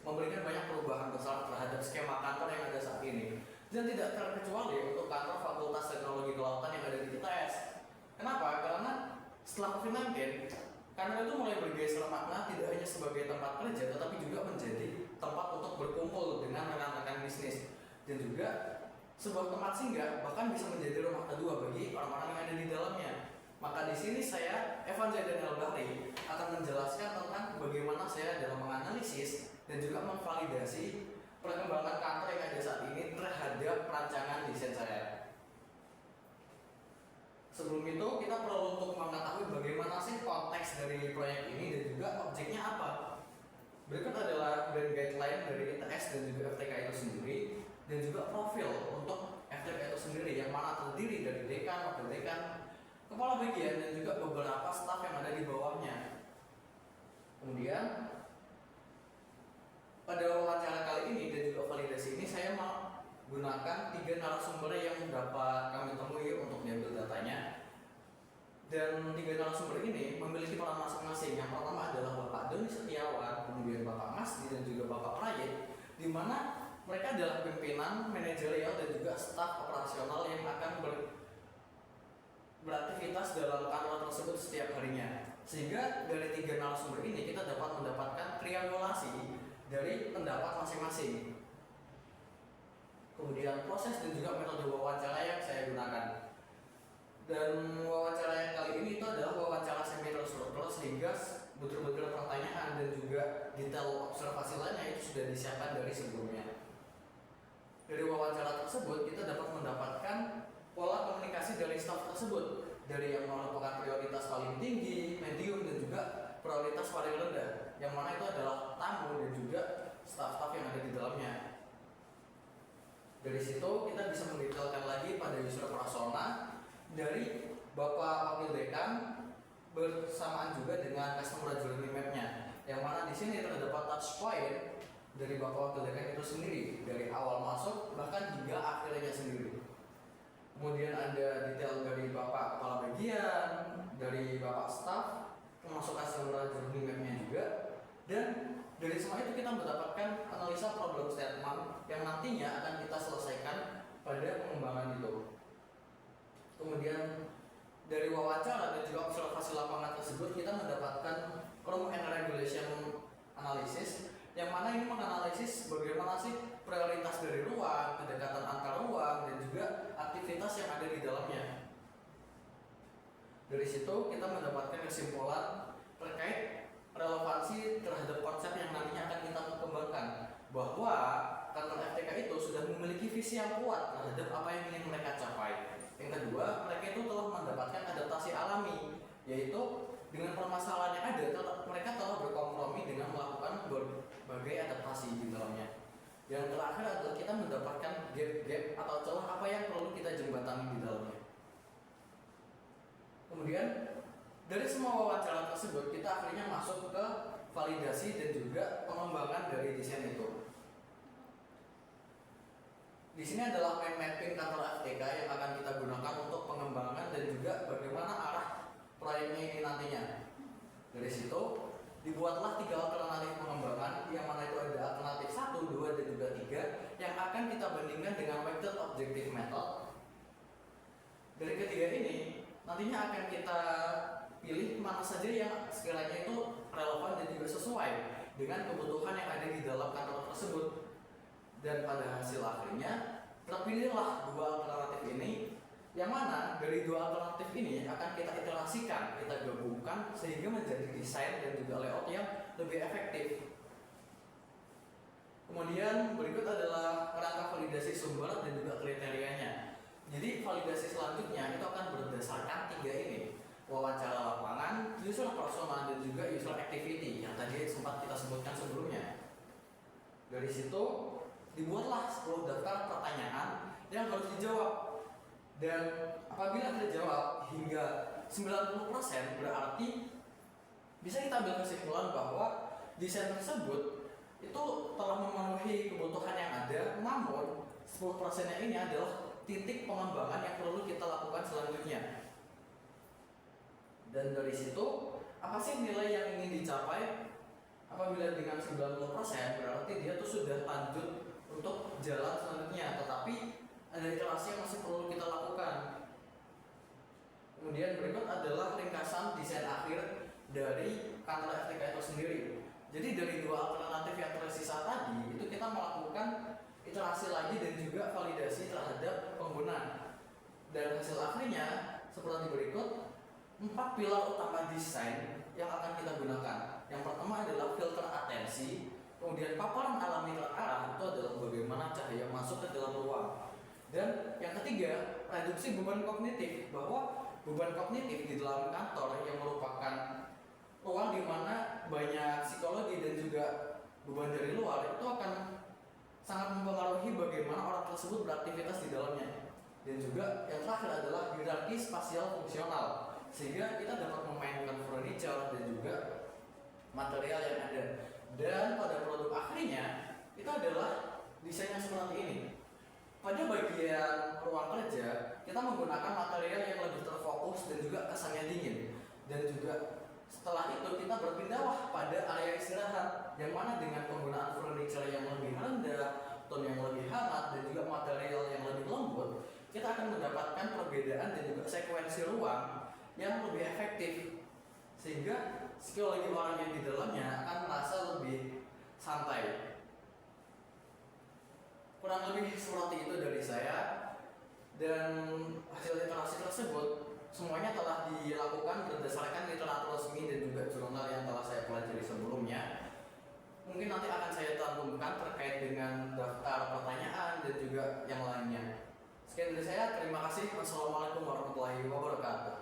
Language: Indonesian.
memberikan banyak perubahan besar terhadap skema kantor yang ada saat ini, dan tidak terkecuali untuk kantor Fakultas Teknologi Kelautan yang ada di ITS. Kenapa? Karena setelah COVID-19, kantor itu mulai bergeser makna tidak hanya sebagai tempat kerja, tetapi juga menjadi tempat untuk berkumpul dengan rekan-rekan bisnis, dan juga sebuah tempat singgah, bahkan bisa menjadi rumah kedua bagi orang-orang yang ada di dalamnya. Maka di sini saya, Evan Zaidan Elbahri, akan menjelaskan tentang bagaimana saya dalam menganalisis dan juga memvalidasi perkembangan kantor yang ada saat ini terhadap rancangan desain saya. Sebelum itu, kita perlu untuk mengetahui bagaimana sih konteks dari proyek ini dan juga objeknya apa. Berikut adalah brand guideline dari ITS dan juga FTK itu sendiri, dan juga profil untuk FTK itu sendiri yang mana terdiri dari dekan, wakil dekan, kepala bagian, dan juga beberapa staf yang ada di bawahnya. Kemudian pada wawancara kali ini dan juga validasi ini saya menggunakan 3 narasumber yang dapat kami temui untuk diambil datanya. Dan 3 narasumber ini memiliki peran masing-masing. Yang pertama adalah Bapak Doni Setiawan, kemudian Bapak Masdi, dan juga Bapak Prayit, di mana mereka adalah pimpinan, manajerial, dan juga staf operasional yang akan beraktivitas dalam kantor tersebut setiap harinya. Sehingga dari 3 narasumber ini kita dapat mendapatkan triangulasi dari pendapat masing-masing. Kemudian proses dan juga metode wawancara yang saya gunakan. Dan wawancara yang kali ini itu adalah wawancara semi terstruktur, sehingga betul-betul pertanyaan dan juga detail observasi lainnya itu sudah disiapkan dari sebelumnya. Dari wawancara tersebut kita dapat mendapatkan pola komunikasi dari staf tersebut, dari yang merupakan prioritas paling tinggi, medium, dan juga prioritas paling rendah, yang mana itu adalah tamu dan juga staf-staf yang ada di dalamnya. Dari situ kita bisa mendetailkan lagi pada user persona dari Bapak Wakil Dekan bersamaan juga dengan customer journey map-nya, yang mana di sini terdapat touch point dari Bapak Wakil Dekan itu sendiri dari awal masuk bahkan hingga akhirnya sendiri. Kemudian ada detail dari Bapak Kepala Bagian, dari Bapak Staff, termasuk customer journey map-nya juga. Dan dari semua itu kita mendapatkan analisa problem statement yang nantinya akan kita selesaikan pada pengembangan itu. Kemudian dari wawancara dan juga observasi lapangan tersebut kita mendapatkan room and regulation analysis, yang mana ini menganalisis bagaimana sih prioritas dari ruang, kedekatan antar ruang, dan juga aktivitas yang ada di dalamnya. Dari situ kita mendapatkan kesimpulan terkait relevansi terhadap konsep yang nantinya akan kita kembangkan, bahwa kantor FTK itu sudah memiliki visi yang kuat terhadap apa yang ingin mereka capai. Yang kedua, mereka itu telah mendapatkan adaptasi alami, yaitu dengan permasalahan yang ada, mereka telah berkompromi dengan melakukan berbagai adaptasi di dalamnya. Yang terakhir adalah kita mendapatkan gap-gap atau celah apa yang perlu kita jembatani di dalamnya. Kemudian dari semua wawancara tersebut kita akhirnya masuk ke validasi dan juga pengembangan dari desain itu. Di sini adalah mind mapping kantor FTK yang akan kita gunakan untuk pengembangan dan juga bagaimana arah proyeknya ini nantinya. Dari situ dibuatlah 3 alternatif pengembangan, yang mana itu ada alternatif 1, 2, dan juga 3 yang akan kita bandingkan dengan weighted objective method. Dari ketiga ini nantinya akan kita pilih mana saja yang sekiranya itu relevan dan juga sesuai dengan kebutuhan yang ada di dalam kantor tersebut. Dan pada hasil akhirnya terpilihlah 2 alternatif ini, yang mana dari 2 alternatif ini akan kita iterasikan, kita gabungkan sehingga menjadi desain dan juga layout yang lebih efektif. Kemudian berikut adalah kerangka validasi sumber dan juga kriterianya. Jadi validasi selanjutnya itu akan berdasarkan 3 ini: wawancara lapangan, user persona, dan juga user activity yang tadi sempat kita sebutkan sebelumnya. Dari situ dibuatlah 10 daftar pertanyaan yang harus dijawab, dan apabila terjawab hingga 90% berarti bisa kita ambil kesimpulan bahwa desain tersebut itu telah memenuhi kebutuhan yang ada, namun 10%-nya ini adalah titik pengembangan yang perlu kita lakukan selanjutnya. Dan dari situ apa sih nilai yang ingin dicapai? Apabila dengan 90% berarti dia tuh sudah lanjut untuk jalan selanjutnya, tetapi ada iterasi yang masih perlu kita lakukan. Kemudian berikut adalah ringkasan desain akhir dari kantor FTK itu sendiri. Jadi dari dua alternatif yang tersisa tadi itu kita melakukan iterasi lagi dan juga validasi terhadap pengguna. Dan hasil akhirnya seperti berikut: 4 pilar utama desain yang akan kita gunakan. Yang pertama adalah filter atensi, kemudian paparan alami terarah, itu adalah bagaimana cahaya masuk ke dalam ruang. Dan yang ketiga, reduksi beban kognitif, bahwa beban kognitif di dalam kantor yang merupakan ruang di mana banyak psikologi dan juga beban dari luar itu akan sangat mempengaruhi bagaimana orang tersebut beraktivitas di dalamnya. Dan juga yang terakhir adalah hierarki spasial fungsional, sehingga kita dapat memainkan furniture dan juga material yang ada. Dan pada produk akhirnya itu adalah desain yang seperti ini. Pada bagian ruang kerja kita menggunakan material yang lebih terfokus dan juga kesannya dingin. Dan juga setelah itu kita berpindah pada area istirahat, yang mana dengan penggunaan furniture yang lebih rendah, tone yang lebih hangat, dan juga material yang lebih lembut, kita akan mendapatkan perbedaan dan juga sekuensi ruang yang lebih efektif, sehingga psikologi orang yang di dalamnya akan merasa lebih santai. Kurang lebih seperti itu dari saya. Dan hasil literasi tersebut semuanya telah dilakukan berdasarkan literatur resmi dan juga jurnal yang telah saya pelajari sebelumnya. Mungkin nanti akan saya cantumkan terkait dengan daftar pertanyaan dan juga yang lainnya. Sekian dari saya, terima kasih. Wassalamualaikum warahmatullahi wabarakatuh.